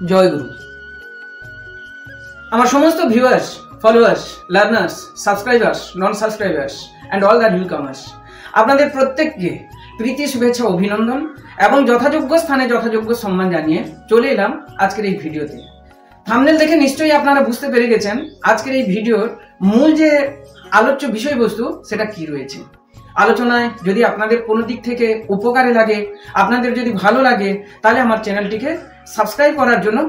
জয় গুরু। আমার সমস্ত viewers, followers, learners, subscribers, non subscribers and all the new কামার্স, আপনাদের প্রত্যেককে প্রীতি, শুভেচ্ছা, অভিনন্দন এবং যথাযোগ্য স্থানে যথাযোগ্য সম্মান জানিয়ে চলে এলাম আজকের এই ভিডিওতে। থাম্বনেল দেখে নিশ্চয়ই আপনারা বুঝতে পেরে গেছেন আজকের এই ভিডিওর মূল যে আলোচ্য বিষয়বস্তু সেটা কি রয়েছে। আলোচনায় যদি আপনাদের কোনো দিক থেকে উপকারে লাগে, আপনাদের যদি ভালো লাগে, তাহলে আমার চ্যানেলটিকে সাবস্ক্রাইব করার জন্য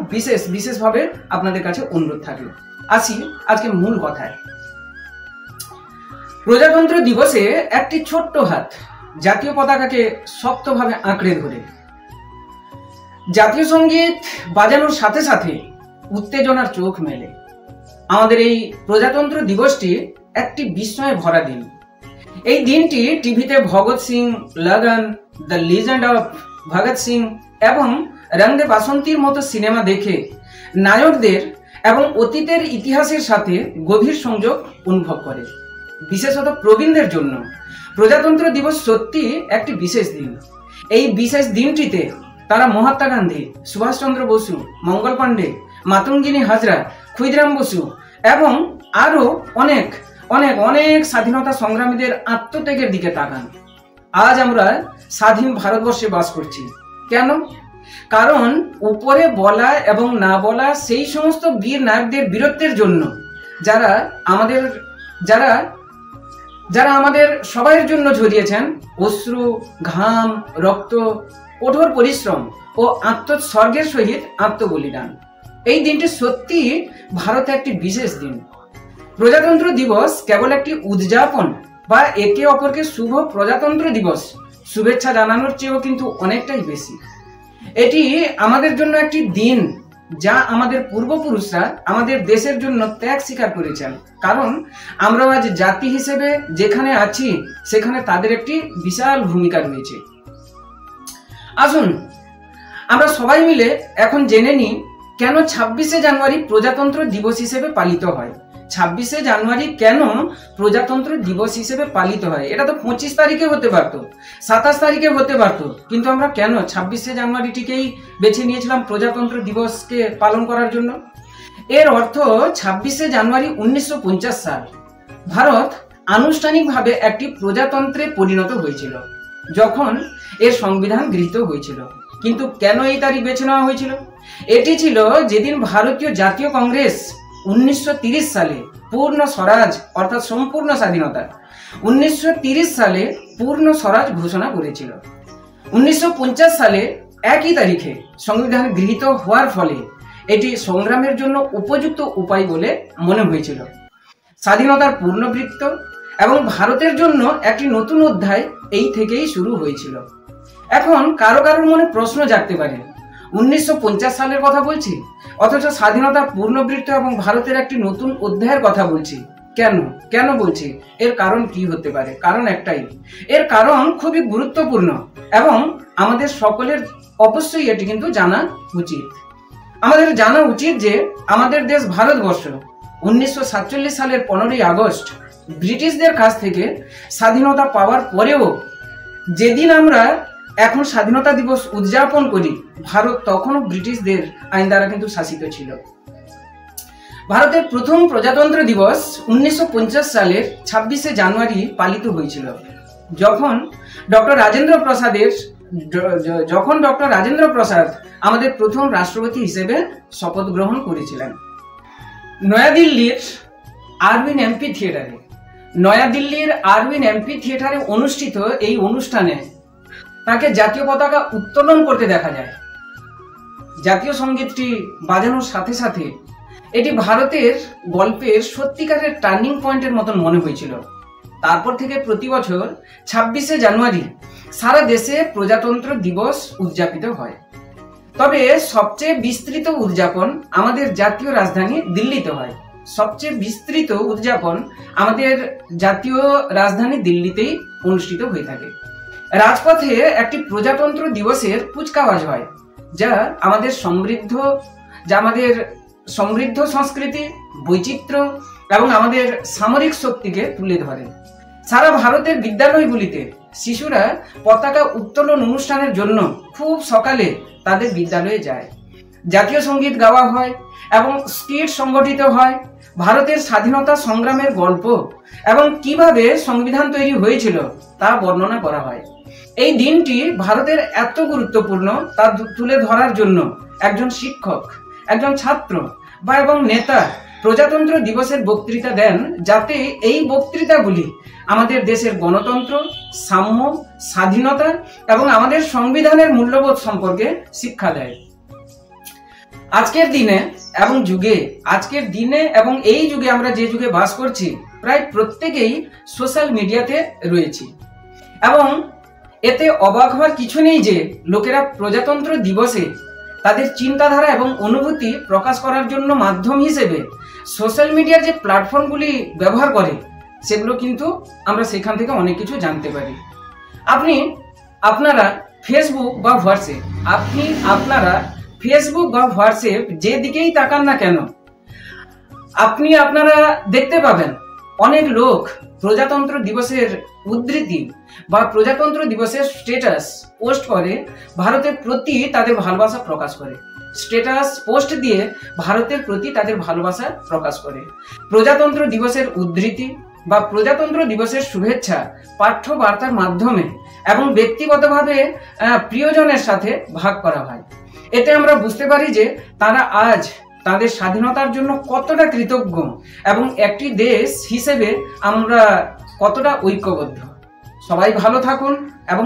বিশেষভাবে আপনাদের কাছে অনুরোধ থাকলো। আসি আজকে মূল কথায়। প্রজাতন্ত্র দিবসে একটি ছোট্ট হাত জাতীয় পতাকাকে শক্তভাবে আঁকড়ে ধরে জাতীয় সঙ্গীত বাজানোর সাথে সাথে উত্তেজনার চোখ মেলে। আমাদের এই প্রজাতন্ত্র দিবসটি একটি বিস্ময়ে ভরা দিন। এই দিনটি টিভিতে Bhagat Singh, Lagaan, the legend of Bhagat Singh এবং রং দে বাসন্তীর মতো সিনেমা দেখে নায়কদের এবং অতীতের ইতিহাসের সাথে গভীর সংযোগ অনুভব করে। বিশেষত প্রবীণদের জন্য প্রজাতন্ত্র দিবস সত্যি একটি বিশেষ দিন। এই বিশেষ দিনটিতে তারা মহাত্মা গান্ধী, সুভাষচন্দ্র বসু, মঙ্গল পাণ্ডে, মাতঙ্গিনী হাজরা, ক্ষুদিরাম বসু এবং আরো অনেক অনেক অনেক স্বাধীনতা সংগ্রামীদের আত্মত্যাগের দিকে তাকান। আজ আমরা স্বাধীন ভারতবর্ষে বাস করছি। কেন? কারণ উপরে বলা এবং না বলা সেই সমস্ত বীর নায়কদের বীরত্বের জন্য যারা আমাদের সবাইয়ের জন্য ঝরিয়েছেন অশ্রু, ঘাম, রক্ত, কঠোর পরিশ্রম ও আত্মোৎসর্গের সহিত আত্মবলিদান। এই দিনটি সত্যি ভারতে একটি বিশেষ দিন। প্রজাতন্ত্র দিবস কেবল একটি উদযাপন বা একে অপরকে শুভ প্রজাতন্ত্র দিবস শুভেচ্ছা জানানোর চেয়েও কিন্তু অনেকটাই বেশি। এটি আমাদের জন্য একটি দিন যা আমাদের পূর্বপুরুষরা আমাদের দেশের জন্য ত্যাগ স্বীকার করেছেন। কারণ আমরা আজ জাতি হিসেবে যেখানে আছি সেখানে তাদের একটি বিশাল ভূমিকা রয়েছে। আসুন আমরা সবাই মিলে এখন জেনে নিই কেন 26শে জানুয়ারি প্রজাতন্ত্র দিবস হিসেবে পালিত হয়। 26শে জানুয়ারি কেন প্রজাতন্ত্র দিবস হিসেবে পালিত হয়? এটা তো 25 তারিখে হতে পারতো, 27 তারিখে হতে পারতো, কিন্তু আমরা কেন 26শে জানুয়ারিটিকেই বেছে নিয়েছিলাম প্রজাতন্ত্র দিবসকে পালন করার জন্য? এর অর্থ 26শে জানুয়ারি 1950 সাল ভারত আনুষ্ঠানিকভাবে একটি প্রজাতন্ত্রে পরিণত হয়েছিল, যখন এর সংবিধান গৃহীত হয়েছিল। কিন্তু কেন এই তারিখ বেছে নেওয়া হয়েছিল? এটি ছিল যেদিন ভারতীয় জাতীয় কংগ্রেস 1930 সালে পূর্ণ স্বরাজ অর্থাৎ সম্পূর্ণ স্বাধীনতা 1930 সালে পূর্ণ স্বরাজ ঘোষণা করেছিল। 1950 সালে একই তারিখে সংবিধান গৃহীত হওয়ার ফলে এটি সংগ্রামের জন্য উপযুক্ত উপায় বলে মনে হয়েছিল। স্বাধীনতার পূর্ণবৃত্ত এবং ভারতের জন্য একটি নতুন অধ্যায় এই থেকেই শুরু হয়েছিল। এখন কারোর মনে প্রশ্ন জাগতে পারে, 1950 সালের কথা বলছি, অথচ স্বাধীনতার পূর্ণবৃত্ত এবং ভারতের একটি নতুন অধ্যায়ের কথা বলছি। কেন বলছি? এর কারণ কি হতে পারে? কারণ একটাই, এর কারণ খুবই গুরুত্বপূর্ণ এবং আমাদের সকলের অবশ্যই এটি কিন্তু জানা উচিত। আমাদের জানা উচিত যে আমাদের দেশ ভারতবর্ষ 1947 সালের 15ই আগস্ট ব্রিটিশদের কাছ থেকে স্বাধীনতা পাওয়ার পরেও যেদিন আমরা এখন স্বাধীনতা দিবস উদযাপন করি, ভারত তখনও ব্রিটিশদের আইন দ্বারা কিন্তু শাসিত ছিল। ভারতের প্রথম প্রজাতন্ত্র দিবস 1950 সালের 26শে জানুয়ারি পালিত হয়েছিল, যখন ডক্টর রাজেন্দ্র প্রসাদ আমাদের প্রথম রাষ্ট্রপতি হিসেবে শপথ গ্রহণ করেছিলেন। নয়াদিল্লির আরবিন এমপি থিয়েটারে অনুষ্ঠিত এই অনুষ্ঠানে তাকে জাতীয় পতাকা উত্তোলন করতে দেখা যায়। জাতীয় সঙ্গীতটি বাজানোর সাথে সাথে এটি ভারতের গল্পের সত্যিকারের টার্নিং পয়েন্টের মতন মনে হয়েছিল। তারপর থেকে প্রতি বছর 26শে জানুয়ারি সারা দেশে প্রজাতন্ত্র দিবস উদযাপিত হয়। তবে সবচেয়ে বিস্তৃত উদযাপন আমাদের জাতীয় রাজধানী দিল্লিতে হয়। সবচেয়ে বিস্তৃত উদযাপন আমাদের জাতীয় রাজধানী দিল্লিতেই অনুষ্ঠিত হয়ে থাকে। রাজপথে একটি প্রজাতন্ত্র দিবসের কুচকাওয়াজ হয়, যা আমাদের সমৃদ্ধ সংস্কৃতি, বৈচিত্র্য এবং আমাদের সামরিক শক্তিকে তুলে ধরে। সারা ভারতের বিদ্যালয়গুলিতে শিশুরা পতাকা উত্তোলন অনুষ্ঠানের জন্য খুব সকালে তাদের বিদ্যালয়ে যায়। জাতীয় সঙ্গীত গাওয়া হয় এবং স্কিট সংগঠিত হয়। ভারতের স্বাধীনতা সংগ্রামের গল্প এবং কিভাবে সংবিধান তৈরি হয়েছিল তা বর্ণনা করা হয়। এই দিনটি ভারতের এত গুরুত্বপূর্ণ তা তুলে ধরার জন্য একজন শিক্ষক, একজন ছাত্র বা এবং নেতা প্রজাতন্ত্র দিবসের বক্তৃতা দেন, যাতে এই বক্তৃতাগুলি আমাদের দেশের গণতন্ত্র, সাম্য, স্বাধীনতা এবং আমাদের সংবিধানের মূল্যবোধ সম্পর্কে শিক্ষা দেয়। আজকের দিনে এবং এই যুগে আমরা যে যুগে বাস করছি, প্রায় প্রত্যেকেই সোশ্যাল মিডিয়াতে রয়েছি এবং এতে অবাক হওয়ার কিছু নেই যে লোকেরা প্রজাতন্ত্র দিবসে তাদের চিন্তাধারা এবং অনুভূতি প্রকাশ করার জন্য মাধ্যম হিসেবে সোশ্যাল মিডিয়ার যে প্ল্যাটফর্মগুলি ব্যবহার করে, সেগুলো কিন্তু আমরা সেখান থেকে অনেক কিছু জানতে পারি। আপনারা ফেসবুক বা হোয়াটসঅ্যাপ যে দিকেই তাকান না কেন, আপনারা দেখতে পাবেন অনেক লোক প্রজাতন্ত্র দিবসের উদ্ধৃতি বা প্রজাতন্ত্র দিবসের স্ট্যাটাস পোস্ট করে, ভারতের প্রতি তাদের ভালোবাসা প্রকাশ করে। স্ট্যাটাস পোস্ট দিয়ে ভারতের প্রতি তাদের ভালোবাসা প্রকাশ করে। প্রজাতন্ত্র দিবসের উদ্ধৃতি বা প্রজাতন্ত্র দিবসের শুভেচ্ছা পাঠ্য বার্তার মাধ্যমে এবং ব্যক্তিগতভাবে প্রিয়জনের সাথে ভাগ করা হয়। এতে আমরা বুঝতে পারি যে তারা আজ তাদের স্বাধীনতার জন্য কতটা কৃতজ্ঞ এবং একটি দেশ হিসেবে আমরা কতটা ঐক্যবদ্ধ। সবাই ভালো থাকুন এবং